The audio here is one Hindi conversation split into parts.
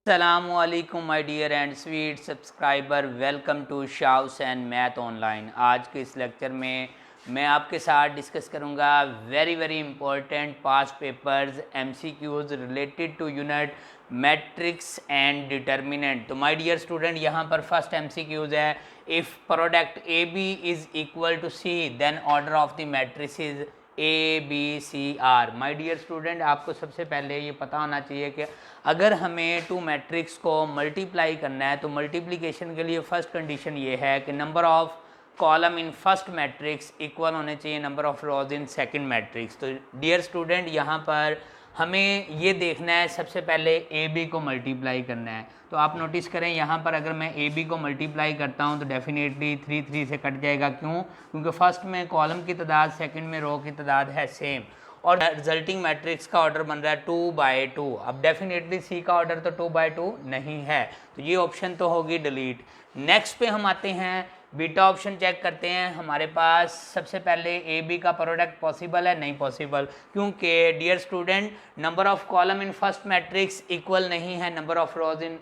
असलामुअलैकुम my dear and sweet subscriber, welcome to Shaw's and math online. आज के इस लेक्चर में मैं आपके साथ डिस्कस करूंगा very important past papers MCQs related to unit matrix and determinant. तो माय डियर स्टूडेंट, यहाँ पर फर्स्ट एमसीक्यूज है, if product A B is equal to C then order of the matrices A B C are. My dear student, आपको सबसे पहले ये पता होना चाहिए कि अगर हमें टू मैट्रिक्स को मल्टीप्लाई करना है तो मल्टीप्लिकेशन के लिए फर्स्ट कंडीशन ये है कि number of column in first matrix equal होने चाहिए number of rows in second matrix. तो डियर स्टूडेंट, यहाँ पर हमें ये देखना है, सबसे पहले ए बी को मल्टीप्लाई करना है। तो आप नोटिस करें, यहाँ पर अगर मैं ए बी को मल्टीप्लाई करता हूँ तो डेफिनेटली 3 से कट जाएगा। क्यों? क्योंकि फर्स्ट में कॉलम की तादाद, सेकंड में रो की तादाद है सेम, और रिजल्टिंग मैट्रिक्स का ऑर्डर बन रहा है 2/2। अब डेफिनेटली सी का ऑर्डर तो 2/2 नहीं है, तो ये ऑप्शन तो होगी डिलीट। नेक्स्ट पे हम आते हैं, बीटा ऑप्शन चेक करते हैं। हमारे पास सबसे पहले ए बी का प्रोडक्ट पॉसिबल है? नहीं पॉसिबल, क्योंकि dear student number of column in first matrix equal नहीं है number of rows in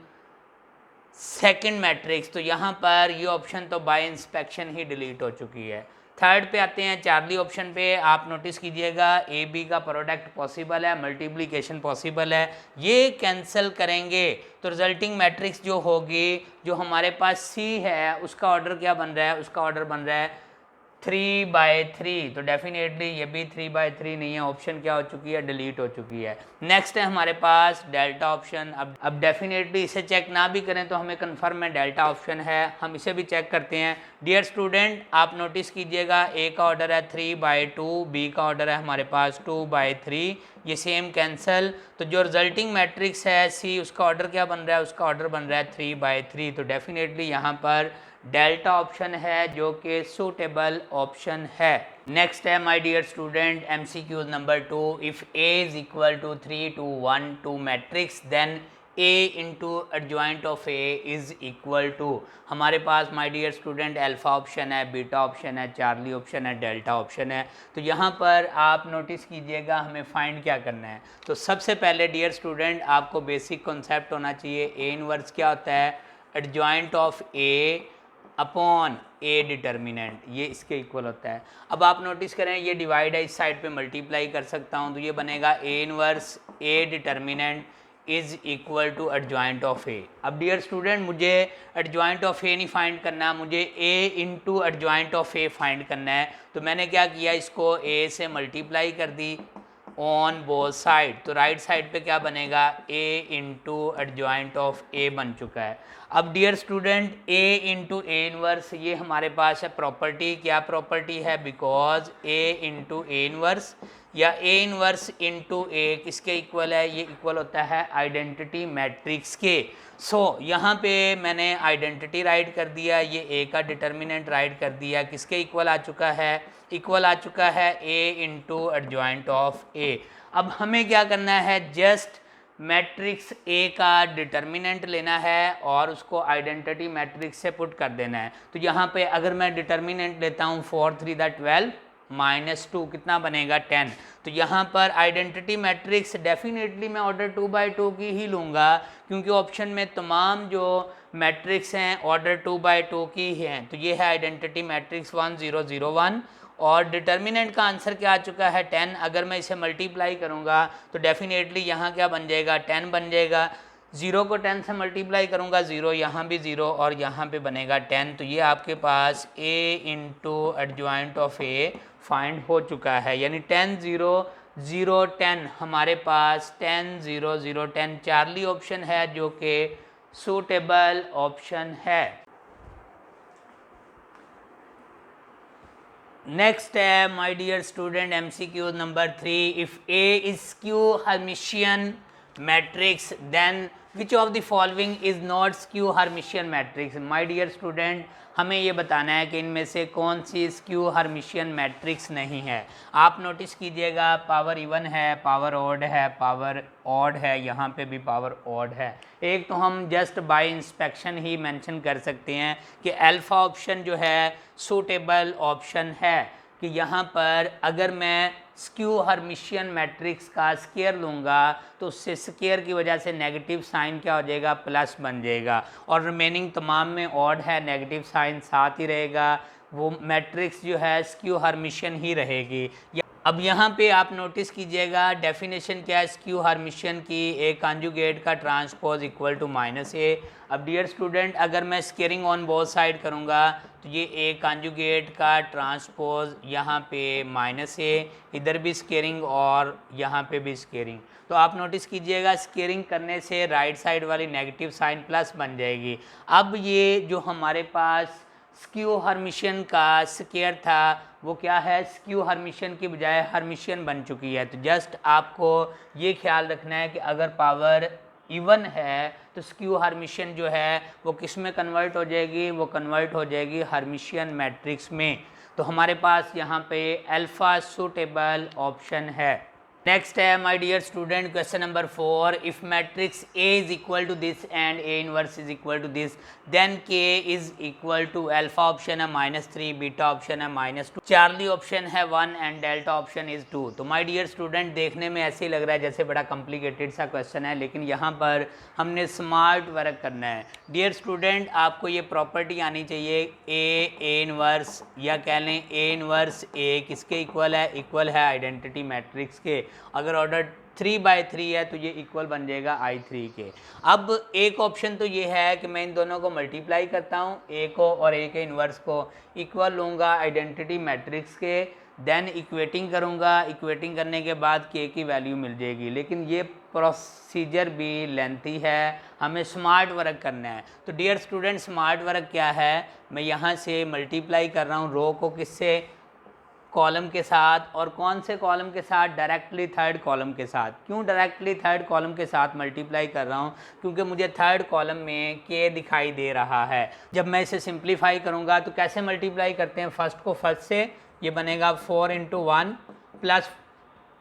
second matrix. तो यहाँ पर ये ऑप्शन तो बाय इंस्पेक्शन ही डिलीट हो चुकी है। थर्ड पे आते हैं, चार्ली ऑप्शन पे। आप नोटिस कीजिएगा, ए बी का प्रोडक्ट पॉसिबल है, मल्टीप्लिकेशन पॉसिबल है, ये कैंसिल करेंगे तो रिजल्टिंग मैट्रिक्स जो होगी, जो हमारे पास सी है, उसका ऑर्डर क्या बन रहा है? उसका ऑर्डर बन रहा है 3/3। तो डेफिनेटली ये भी 3/3 नहीं है, ऑप्शन क्या हो चुकी है? डिलीट हो चुकी है। नेक्स्ट है हमारे पास डेल्टा ऑप्शन। अब डेफिनेटली इसे चेक ना भी करें तो हमें कंफर्म है डेल्टा ऑप्शन है, हम इसे भी चेक करते हैं। डियर स्टूडेंट, आप नोटिस कीजिएगा, ए का ऑर्डर है 3/2, बी का ऑर्डर है हमारे पास 2/3, ये सेम कैंसिल। तो जो रिजल्टिंग मैट्रिक्स है सी, उसका ऑर्डर क्या बन रहा है? उसका ऑर्डर बन रहा है 3/3। तो डेफिनेटली यहाँ पर डेल्टा ऑप्शन है जो कि सूटेबल ऑप्शन है। नेक्स्ट है my dear student MCQs number 2, if A is equal to 3, 2, 1 two matrix then A into adjoint of A is equal to. हमारे पास my dear student alpha option है, बीटा ऑप्शन है, चार्ली ऑप्शन है, डेल्टा ऑप्शन है। तो यहाँ पर आप नोटिस कीजिएगा, हमें फाइंड क्या करना है। तो सबसे पहले डियर स्टूडेंट आपको बेसिक कॉन्सेप्ट होना चाहिए, ए इनवर्स क्या होता है? Adjoint of A upon A determinant, ये इसके इक्वल होता है। अब आप नोटिस करें, ये डिवाइड है, इस साइड पे मल्टीप्लाई कर सकता हूँ, तो ये बनेगा A inverse A determinant is equal to adjoint of A. अब डियर स्टूडेंट, मुझे एडजॉइंट ऑफ ए नहीं फाइंड करना, मुझे A into adjoint of A find करना है। तो मैंने क्या किया, इसको ए से मल्टीप्लाई कर दी ऑन बोथ साइड। तो राइट साइड पे क्या बनेगा? A into adjoint of A बन चुका है। अब dear student, A into A inverse, ये हमारे पास है प्रॉपर्टी। क्या प्रॉपर्टी है? Because A into A inverse या ए इनवर्स इंटू ए किसके इक्वल है? ये इक्वल होता है आइडेंटिटी मैट्रिक्स के। सो यहाँ पे मैंने आइडेंटिटी राइट कर दिया, ये ए का डिटर्मिनेंट राइट कर दिया, किसके इक्वल आ चुका है? इक्वल आ चुका है ए इंटू एडजॉइंट ऑफ ए। अब हमें क्या करना है? जस्ट मैट्रिक्स ए का डिटर्मिनेंट लेना है और उसको आइडेंटिटी मैट्रिक्स से पुट कर देना है। तो यहाँ पे अगर मैं डिटर्मिनेंट लेता हूँ 4 3 12 -2, कितना बनेगा? 10। तो यहाँ पर आइडेंटिटी मैट्रिक्स डेफिनेटली मैं ऑर्डर 2/2 की ही लूँगा, क्योंकि ऑप्शन में तमाम जो मैट्रिक्स हैं ऑर्डर 2/2 की ही हैं। तो ये है आइडेंटिटी मैट्रिक्स 1 0 0 1, और डिटर्मिनेंट का आंसर क्या आ चुका है? 10। अगर मैं इसे मल्टीप्लाई करूँगा तो डेफिनेटली यहाँ क्या बन जाएगा? 10 बन जाएगा। 0 को 10 से मल्टीप्लाई करूँगा, 0, यहाँ भी 0 और यहाँ पे बनेगा 10। तो ये आपके पास A into adjoint of A find हो चुका है, यानी 10 0 0 10 हमारे पास 10 0 0 10 चार्ली ऑप्शन है जो कि सूटेबल ऑप्शन है। नेक्स्ट है my dear student MCQ number 3, if A is skew Hermitian matrix then which of the following is not skew Hermitian matrix. My dear student, हमें ये बताना है कि इनमें से कौन सी स्क्यू हर्मिशियन मैट्रिक्स नहीं है। आप नोटिस कीजिएगा, पावर इवन है, पावर ऑड है, पावर ऑड है, यहाँ पे भी पावर ऑड है। एक तो हम just by inspection he mention कर सकते हैं कि अल्फा ऑप्शन जो है सूटेबल ऑप्शन है, कि यहाँ पर अगर मैं स्क्यू हर्मिशियन मैट्रिक्स का स्केयर लूँगा तो उससे स्केयर की वजह से नेगेटिव साइन क्या हो जाएगा, प्लस बन जाएगा, और रिमेनिंग तमाम में ऑड है, नेगेटिव साइन साथ ही रहेगा, वो मैट्रिक्स जो है स्क्यू हर्मिशियन ही रहेगी। अब यहाँ पे आप नोटिस कीजिएगा डेफिनेशन क्या है स्क्यू हर्मिशियन की, ए कॉन्जुगेट का ट्रांसपोज इक्वल टू -a। अब डियर स्टूडेंट अगर मैं स्केयरिंग ऑन बोथ साइड करूँगा तो ये ए कॉन्जुगेट का ट्रांसपोज यहाँ पे -a, इधर भी स्केयरिंग और यहाँ पे भी स्केयरिंग। तो आप नोटिस कीजिएगा स्केयरिंग करने से राइट साइड वाली नेगेटिव साइन प्लस बन जाएगी। अब ये जो हमारे पास स्क्यू हर्मिशियन का स्केयर था वो क्या है, स्क्यू हर्मिशियन की बजाय हर्मिशियन बन चुकी है। तो जस्ट आपको ये ख्याल रखना है कि अगर पावर इवन है तो स्क्यू हर्मिशियन जो है वो किस में कन्वर्ट हो जाएगी, वो कन्वर्ट हो जाएगी हर्मिशियन मैट्रिक्स में। तो हमारे पास यहाँ पे अल्फ़ा सूटेबल ऑप्शन है। नेक्स्ट है my dear student question number 4, if matrix A is equal to this and A inverse is equal to this then K is equal to alpha option है -3, बीटा ऑप्शन है -2, चार्ली ऑप्शन है 1 एंड डेल्टा ऑप्शन इज 2। तो माय डियर स्टूडेंट देखने में ऐसे ही लग रहा है जैसे बड़ा कॉम्प्लिकेटेड सा क्वेश्चन है, लेकिन यहाँ पर हमने स्मार्ट वर्क करना है। डियर स्टूडेंट आपको ये प्रॉपर्टी आनी चाहिए A इनवर्स, या कह लें A इनवर्स A किसके इक्वल है, इक्वल है आइडेंटिटी मैट्रिक्स के। अगर ऑर्डर 3/3 है तो ये इक्वल बन जाएगा I3 के। अब एक ऑप्शन तो ये है कि मैं इन दोनों को मल्टीप्लाई करता हूँ, A को और A के इन्वर्स को इक्वल लूँगा आइडेंटिटी मैट्रिक्स के, देन इक्वेटिंग करूँगा, इक्वेटिंग करने के बाद K की वैल्यू मिल जाएगी। लेकिन ये प्रोसीजर भी लेंथी है, हमें स्मार्ट वर्क करना है। तो डियर स्टूडेंट स्मार्ट वर्क क्या है, मैं यहाँ से मल्टीप्लाई कर रहा हूँ रो को किससे, कॉलम के साथ, और कौन से कॉलम के साथ, डायरेक्टली थर्ड कॉलम के साथ। क्यों डायरेक्टली थर्ड कॉलम के साथ मल्टीप्लाई कर रहा हूँ, क्योंकि मुझे थर्ड कॉलम में K दिखाई दे रहा है। जब मैं इसे सिंप्लीफाई करूँगा तो कैसे मल्टीप्लाई करते हैं, फर्स्ट को फर्स्ट से, ये बनेगा 4 × 1 प्लस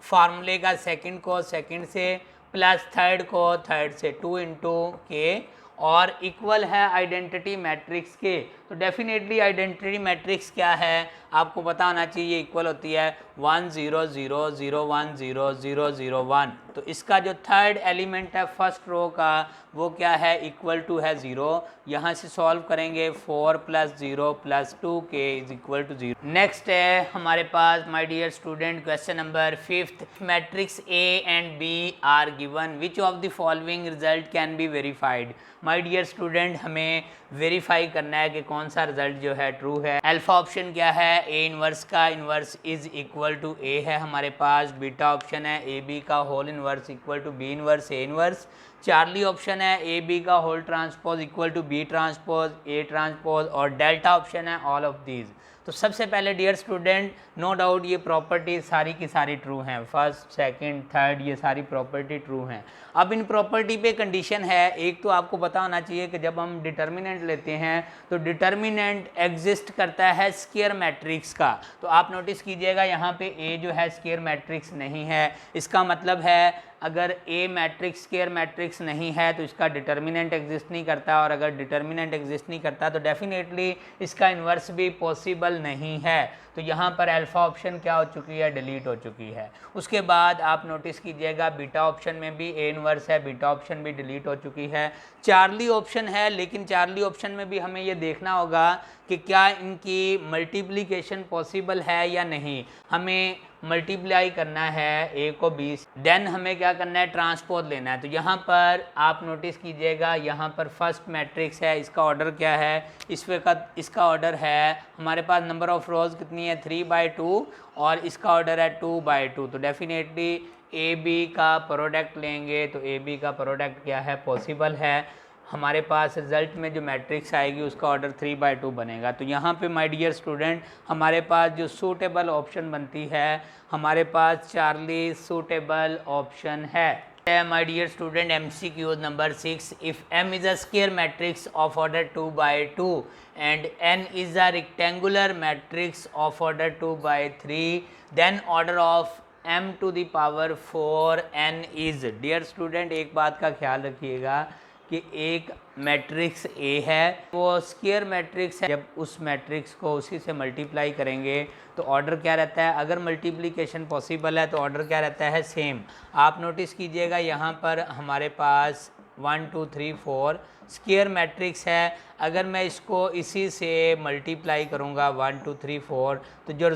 फार्मूले का सेकंड को सेकंड से प्लस थर्ड को थर्ड से, 2 × K, और इक्वल है आइडेंटिटी मैट्रिक्स के। तो डेफिनेटली आइडेंटिटी मैट्रिक्स क्या है आपको पता होना चाहिए, इक्वल होती है 1 0 0 0 1 0 0 0 1। तो इसका जो थर्ड एलिमेंट है फर्स्ट रो का वो क्या है, इक्वल टू है 0। यहाँ से सॉल्व करेंगे 4 + 0 + 2K is equal to 0। Next है हमारे पास my dear student question number 5, matrix A and B are given which of the following result can be verified. My dear student हमें वेरीफाई करना है कि कौन सा रिजल्ट जो है ट्रू है। अल्फा ऑप्शन क्या है, A इनवर्स का inverse is equal to A है हमारे पास। बीटा ऑप्शन है AB का whole inverse equal to B inverse A inverse. Charlie option है AB का whole transpose equal to B transpose A transpose, और डेल्टा ऑप्शन है ऑल ऑफ दीज। तो सबसे पहले डियर स्टूडेंट नो डाउट ये प्रॉपर्टी सारी की सारी ट्रू हैं, फर्स्ट सेकंड थर्ड ये सारी प्रॉपर्टी ट्रू हैं। अब इन प्रॉपर्टी पे कंडीशन है, एक तो आपको पता होना चाहिए कि जब हम डिटर्मिनेंट लेते हैं तो डिटर्मिनेंट एग्जिस्ट करता है स्केयर मैट्रिक्स का। तो आप नोटिस कीजिएगा यहाँ पे A जो है स्केयर मैट्रिक्स नहीं है, इसका मतलब है अगर A मैट्रिक्स स्केयर मैट्रिक्स नहीं है तो इसका डिटर्मिनेंट एग्जिस्ट नहीं करता, और अगर डिटर्मिनेंट एग्जिस्ट नहीं करता तो डेफिनेटली इसका इन्वर्स भी पॉसिबल नहीं है। तो यहाँ पर अल्फा ऑप्शन क्या हो चुकी है, डिलीट हो चुकी है। उसके बाद आप नोटिस कीजिएगा बीटा ऑप्शन में भी A इनवर्स है, बीटा ऑप्शन भी डिलीट हो चुकी है। चार्ली ऑप्शन है, लेकिन चार्ली ऑप्शन में भी हमें ये देखना होगा कि क्या इनकी मल्टीप्लिकेशन पॉसिबल है या नहीं। हमें मल्टीप्लाई करना है A को B, देन हमें क्या करना है, ट्रांसपोज लेना है। तो यहाँ पर आप नोटिस कीजिएगा यहाँ पर फर्स्ट मैट्रिक्स है, इसका ऑर्डर क्या है, इसका ऑर्डर है हमारे पास नंबर ऑफ रोज कितनी है 3/2, और इसका ऑर्डर है 2/2। तो डेफिनेटली AB का प्रोडक्ट लेंगे तो AB का प्रोडक्ट क्या है, पॉसिबल है। हमारे पास रिजल्ट में जो मैट्रिक्स आएगी उसका ऑर्डर 3/2 बनेगा। तो यहाँ पे माय डियर स्टूडेंट हमारे पास जो सूटेबल ऑप्शन बनती है, हमारे पास चार्ली सूटेबल ऑप्शन है। My dear student MCQ number 6, if M is a square matrix of order 2/2 and N is a rectangular matrix of order 2/3 then order of m⁴ n is. Dear student एक बात का ख्याल रखिएगा कि एक मैट्रिक्स ए है, वो स्क्वायर मैट्रिक्स है। जब उस मैट्रिक्स को उसी से मल्टीप्लाई करेंगे तो ऑर्डर क्या रहता है, अगर मल्टीप्लिकेशन पॉसिबल है तो ऑर्डर क्या रहता है, सेम। आप नोटिस कीजिएगा यहाँ पर हमारे पास 1 2 3 4 स्क्वायर मैट्रिक्स है। अगर मैं इसको इसी से मल्टीप्लाई करूँगा 1 2 3 4 तो जो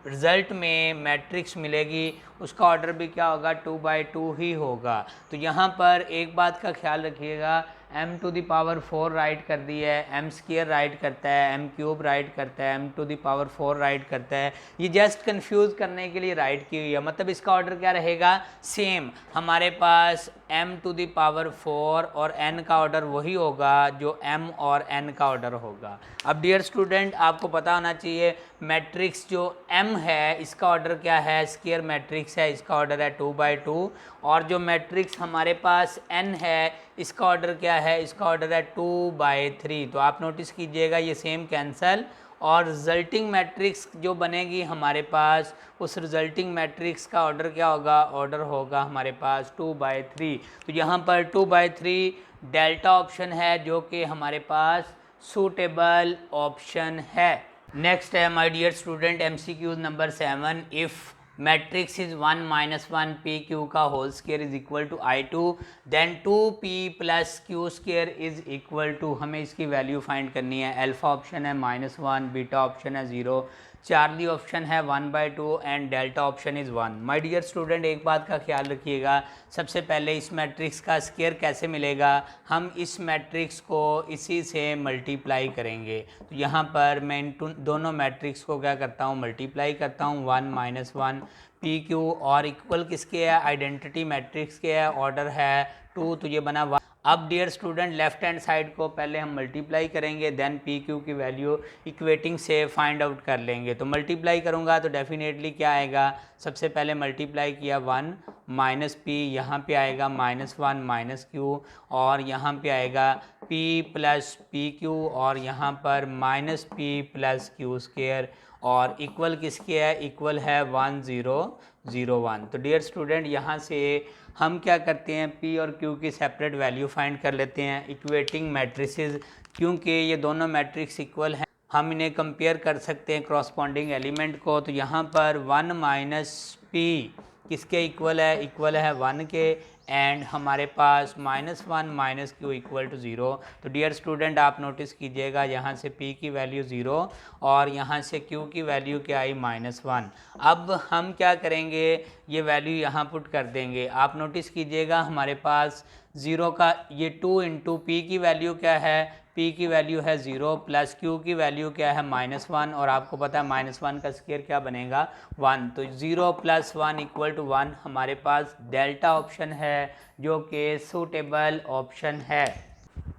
रिज़ल्ट में मैट्रिक्स मिलेगी उसका ऑर्डर भी क्या होगा, 2/2 ही होगा। तो यहाँ पर एक बात का ख्याल रखिएगा, m⁴ राइट कर दी है, m² राइट करता है, m³ राइट करता है, m⁴ राइट करता है। ये जस्ट कंफ्यूज करने के लिए राइट की हुई है, मतलब इसका ऑर्डर क्या रहेगा, सेम। हमारे पास m⁴ और n का ऑर्डर वही होगा जो m और n का ऑर्डर होगा। अब डियर स्टूडेंट, आपको पता होना चाहिए मैट्रिक्स जो m है इसका ऑर्डर क्या है, स्क्वायर मैट्रिक्स है, इसका ऑर्डर है 2/2। और जो मैट्रिक्स हमारे पास n है इसका ऑर्डर क्या है, इसका ऑर्डर है 2/3। तो आप नोटिस कीजिएगा ये सेम कैंसल, और रिजल्टिंग मैट्रिक्स जो बनेगी हमारे पास, उस रिजल्टिंग मैट्रिक्स का ऑर्डर क्या होगा, ऑर्डर होगा हमारे पास 2/3। तो यहाँ पर 2/3 डेल्टा ऑप्शन है जो कि हमारे पास सूटेबल ऑप्शन है। नेक्स्ट है my dear student MCQ number 7, if matrix is 1 - 1 PQ का whole square is equal to I2 then 2P + Q² is equal to, हमें इसकी वैल्यू फाइंड करनी है। अल्फा ऑप्शन है -1, बीटा ऑप्शन है 0, चार्ली ऑप्शन है 1/2 एंड डेल्टा ऑप्शन इज़ 1। माय डियर स्टूडेंट, एक बात का ख्याल रखिएगा, सबसे पहले इस मैट्रिक्स का स्क्वायर कैसे मिलेगा, हम इस मैट्रिक्स को इसी से मल्टीप्लाई करेंगे। तो यहाँ पर मैं इन दोनों मैट्रिक्स को क्या करता हूँ, मल्टीप्लाई करता हूँ। 1 - 1 PQ और इक्वल किसके है, आइडेंटिटी मैट्रिक्स के है, ऑर्डर है 2, तो ये बना 1। अब dear student, left hand side को पहले हम मल्टीप्लाई करेंगे, देन PQ की वैल्यू इक्वेटिंग से फाइंड आउट कर लेंगे। तो मल्टीप्लाई करूँगा तो डेफिनेटली क्या आएगा, सबसे पहले मल्टीप्लाई किया 1 - P, यहाँ पे आएगा -1 - Q, और यहाँ पे आएगा P + PQ, और यहाँ पर -P + Q², और इक्वल किसके है, इक्वल है 1 0 0 1। तो डियर स्टूडेंट, यहाँ से हम क्या करते हैं, P और Q की सेपरेट वैल्यू फाइंड कर लेते हैं इक्वेटिंग मैट्रिसेस। क्योंकि ये दोनों मैट्रिक्स इक्वल हैं, हम इन्हें कंपेयर कर सकते हैं क्रॉसपॉन्डिंग एलिमेंट को। तो यहाँ पर 1 - P किसके इक्वल है, इक्वल है 1 के, एंड हमारे पास -1 - Q इक्वल टू 0। तो डियर स्टूडेंट, आप नोटिस कीजिएगा यहाँ से P की वैल्यू 0 और यहाँ से Q की वैल्यू क्या आई, -1। अब हम क्या करेंगे, ये वैल्यू यहाँ पुट कर देंगे। आप नोटिस कीजिएगा हमारे पास 0 का ये 2 × P की वैल्यू क्या है, P की वैल्यू है 0 + Q की वैल्यू क्या है, -1, और आपको पता है -1 का स्क्वायर क्या बनेगा, 1। तो 0 + 1 = 1 हमारे पास डेल्टा ऑप्शन है जो कि सूटेबल ऑप्शन है।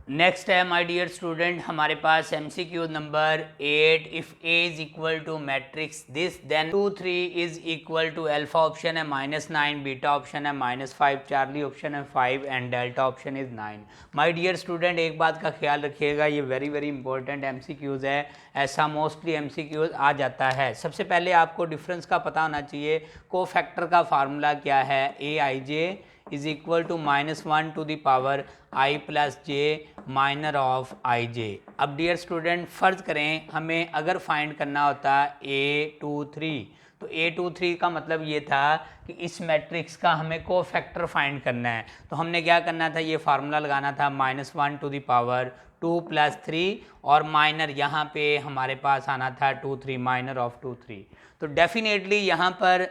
नेक्स्ट है माय डियर स्टूडेंट, हमारे पास MCQ number 8, if A is equal to matrix this then 2 3 is equal to, alpha option है -9, बीटा ऑप्शन है -5, चार्ली ऑप्शन है 5 एंड डेल्टा ऑप्शन इज 9। माय डियर स्टूडेंट, एक बात का ख्याल रखिएगा, ये वेरी वेरी इंपॉर्टेंट MCQs है, ऐसा मोस्टली MCQs आ जाता है। सबसे पहले आपको डिफरेंस का पता होना चाहिए, कोफैक्टर का फार्मूला क्या है, AIJ is equal to -1 to the power I + J minor of IJ। अब डियर स्टूडेंट, फ़र्ज़ करें हमें अगर फाइंड करना होता A23, तो A23 का मतलब ये था कि इस मैट्रिक्स का हमें कोफैक्टर फाइंड करना है। तो हमने क्या करना था, ये फार्मूला लगाना था -1 to the power 2 + 3, और माइनर यहाँ पे हमारे पास आना था 2 3, माइनर ऑफ 2 3। तो डेफिनेटली यहाँ पर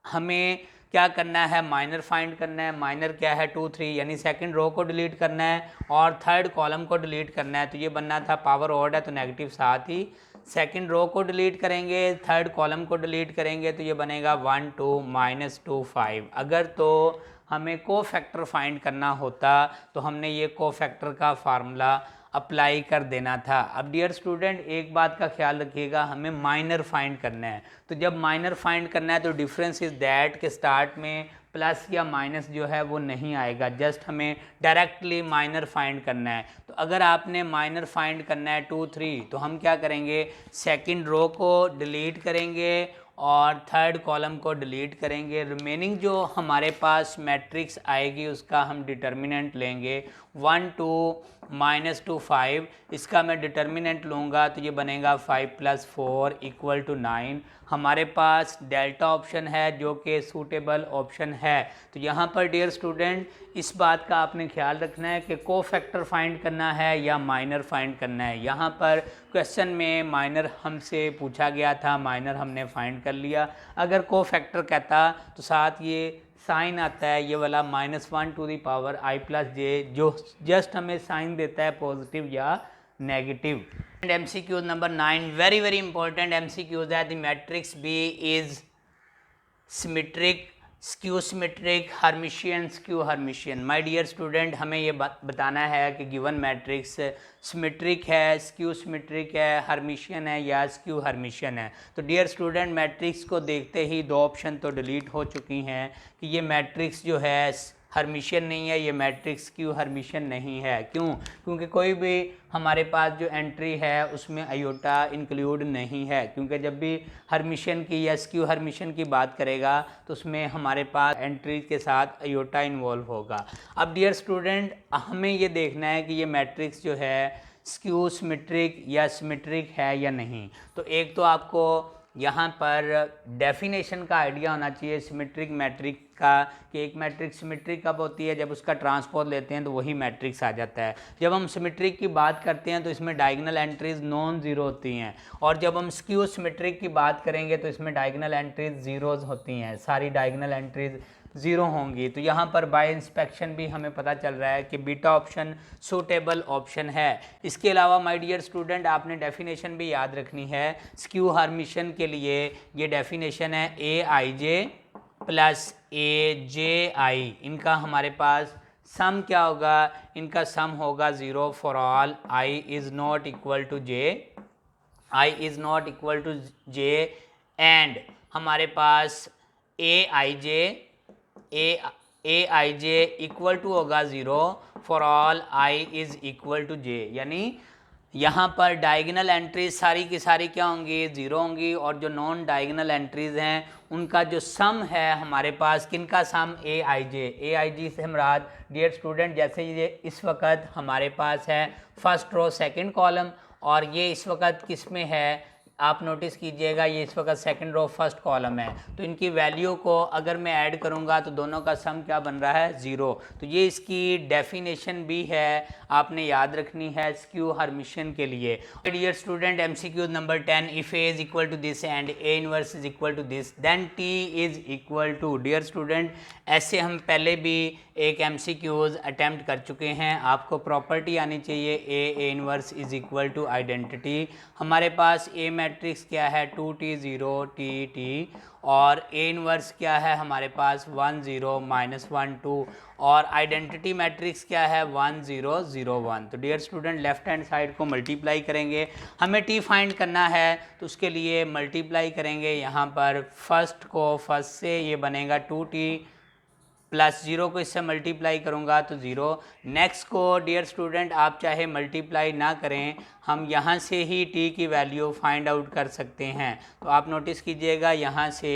हमें क्या करना है, माइनर फाइंड करना है। माइनर क्या है, 2 3, यानी सेकंड रो को डिलीट करना है और थर्ड कॉलम को डिलीट करना है। तो ये बनना था, पावर ऑड है तो नेगेटिव, साथ ही सेकंड रो को डिलीट करेंगे, थर्ड कॉलम को डिलीट करेंगे, तो ये बनेगा 1 2 -2 5। अगर तो हमें कोफैक्टर फाइंड करना होता तो हमने ये कोफैक्टर का फार्मूला अप्लाई कर देना था। अब डियर स्टूडेंट, एक बात का ख्याल रखिएगा, हमें माइनर फाइंड करना है। तो जब माइनर फाइंड करना है तो डिफरेंस इज़ दैट के स्टार्ट में प्लस या माइनस जो है वो नहीं आएगा, जस्ट हमें डायरेक्टली माइनर फाइंड करना है। तो अगर आपने माइनर फाइंड करना है 2 3, तो हम क्या करेंगे, सेकंड रो को डिलीट करेंगे और थर्ड कॉलम को डिलीट करेंगे। रिमेनिंग जो हमारे पास मैट्रिक्स आएगी उसका हम डिटर्मिनेंट लेंगे 1 2 -2 5। इसका मैं डिटर्मिनेंट लूँगा तो ये बनेगा 5 + 4 = 9। हमारे पास डेल्टा ऑप्शन है जो कि सूटेबल ऑप्शन है। तो यहाँ पर डियर स्टूडेंट इस बात का आपने ख्याल रखना है कि को फैक्टर फाइंड करना है या माइनर फाइंड करना है। यहाँ पर क्वेश्चन में माइनर हमसे पूछा गया था, माइनर हमने फाइंड कर लिया। अगर को फैक्टर कहता तो साथ ये साइन आता है ये वाला -1 to the power i + j, जो जस्ट हमें साइन देता है पॉजिटिव या negative. And MCQ number 9 very important MCQs है। The matrix B is symmetric, skew symmetric, Hermitian, skew Hermitian. My dear student हमें ये बताना है कि गिवन मैट्रिक्स सिमेट्रिक है, स्क्यू सिमेट्रिक है, हर्मिशियन है या स्क्यू हर्मिशियन है। तो डियर स्टूडेंट मैट्रिक्स को देखते ही दो ऑप्शन तो डिलीट हो चुकी हैं कि ये मैट्रिक्स जो है हर्मिशियन नहीं है, ये मैट्रिक्स क्यू हर्मिशियन नहीं है। क्यों? क्योंकि कोई भी हमारे पास जो एंट्री है उसमें आयोटा इंक्लूड नहीं है, क्योंकि जब भी हर्मिशियन की या स्क्यू हर्मिशियन की बात करेगा तो उसमें हमारे पास एंट्री के साथ आयोटा इन्वॉल्व होगा। अब डियर स्टूडेंट हमें ये देखना है कि ये मैट्रिक्स जो है स्क्यू सिमेट्रिक या सिमेट्रिक है या नहीं। तो एक तो आपको यहाँ पर डेफिनेशन का आइडिया होना चाहिए सिमेट्रिक मैट्रिक्स का, कि एक मैट्रिक्स सिमेट्रिक कब होती है, जब उसका ट्रांसपोज लेते हैं तो वही मैट्रिक्स आ जाता है। जब हम सिमेट्रिक की बात करते हैं तो इसमें डायगोनल एंट्रीज नॉन ज़ीरो होती हैं, और जब हम स्क्यू सिमेट्रिक की बात करेंगे तो इसमें डायगोनल एंट्रीज ज़ीरोज़ होती हैं, सारी डायगोनल एंट्रीज ज़ीरो होंगी। तो यहाँ पर बाय इंस्पेक्शन भी हमें पता चल रहा है कि बीटा ऑप्शन सूटेबल ऑप्शन है। इसके अलावा माय डियर स्टूडेंट आपने डेफिनेशन भी याद रखनी है। स्क्यू हर्मिशियन के लिए ये डेफिनेशन है AIJ + AJI। इनका हमारे पास सम क्या होगा? इनका सम होगा 0 for all I is not equal to J and हमारे पास AIJ इक्वल टू होगा 0 for all I is equal to J। यानी यहाँ पर डायगोनल एंट्रीज सारी की सारी क्या होंगी? 0 होंगी, और जो नॉन डायगोनल एंट्रीज हैं उनका जो सम है हमारे पास, किनका सम? AIJ से मुराद डियर स्टूडेंट जैसे ये इस वक्त हमारे पास है फर्स्ट रो सेकंड कॉलम, और ये इस वक्त किस में है आप नोटिस कीजिएगा, ये इस वक्त सेकंड रो फर्स्ट कॉलम है। तो इनकी वैल्यू को अगर मैं ऐड करूंगा तो दोनों का सम क्या बन रहा है? 0। तो ये इसकी डेफिनेशन भी है, आपने याद रखनी है स्क्यू हर्मिशियन के लिए। Dear student MCQ number 10 if A is equal to this and A inverse is equal to this then T is equal to। Dear student ऐसे हम पहले भी एक MCQs अटैम्प्ट कर चुके हैं। आपको प्रॉपर्टी आनी चाहिए A inverse is equal to identity. हमारे पास A मैट्रिक्स क्या है? 2T 0 T T, और A इनवर्स क्या है हमारे पास? 1 0 -1 2, और आइडेंटिटी मैट्रिक्स क्या है? 1 0 0 1। तो dear student left hand side को मल्टीप्लाई करेंगे, हमें T फाइंड करना है तो उसके लिए मल्टीप्लाई करेंगे यहाँ पर फर्स्ट को फर्स्ट से, ये बनेगा 2T प्लस 0 को इससे मल्टीप्लाई करूँगा तो 0। नेक्स्ट को डियर स्टूडेंट आप चाहे मल्टीप्लाई ना करें, हम यहाँ से ही T की वैल्यू फाइंड आउट कर सकते हैं। तो आप नोटिस कीजिएगा यहाँ से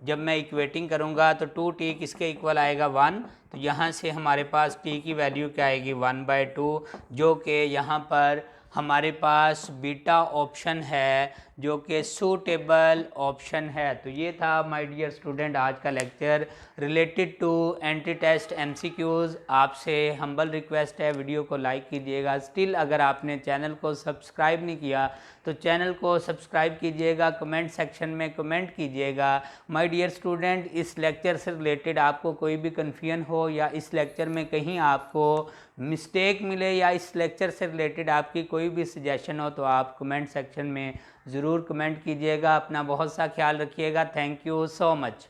जब मैं इक्वेटिंग करूँगा तो 2T किसके इक्वल आएगा? 1। तो यहाँ से हमारे पास T की वैल्यू क्या आएगी? 1/2, जो कि यहाँ पर हमारे पास बीटा ऑप्शन है जो कि सूटेबल ऑप्शन है। तो ये था माय डियर स्टूडेंट आज का lecture related to anti test MCQs। आपसे हम्बल रिक्वेस्ट है वीडियो को लाइक कीजिएगा। स्टिल अगर आपने चैनल को सब्सक्राइब नहीं किया तो चैनल को सब्सक्राइब कीजिएगा, कमेंट सेक्शन में कमेंट कीजिएगा। माय डियर स्टूडेंट इस लेक्चर से रिलेटेड आपको कोई भी कन्फ्यूजन हो या इस लेक्चर में कहीं आपको मिस्टेक मिले या इस लेक्चर से रिलेटेड आपकी कोई भी सजेशन हो तो आप कमेंट सेक्शन में ज़रूर कमेंट कीजिएगा। अपना बहुत सा ख्याल रखिएगा। Thank you so much.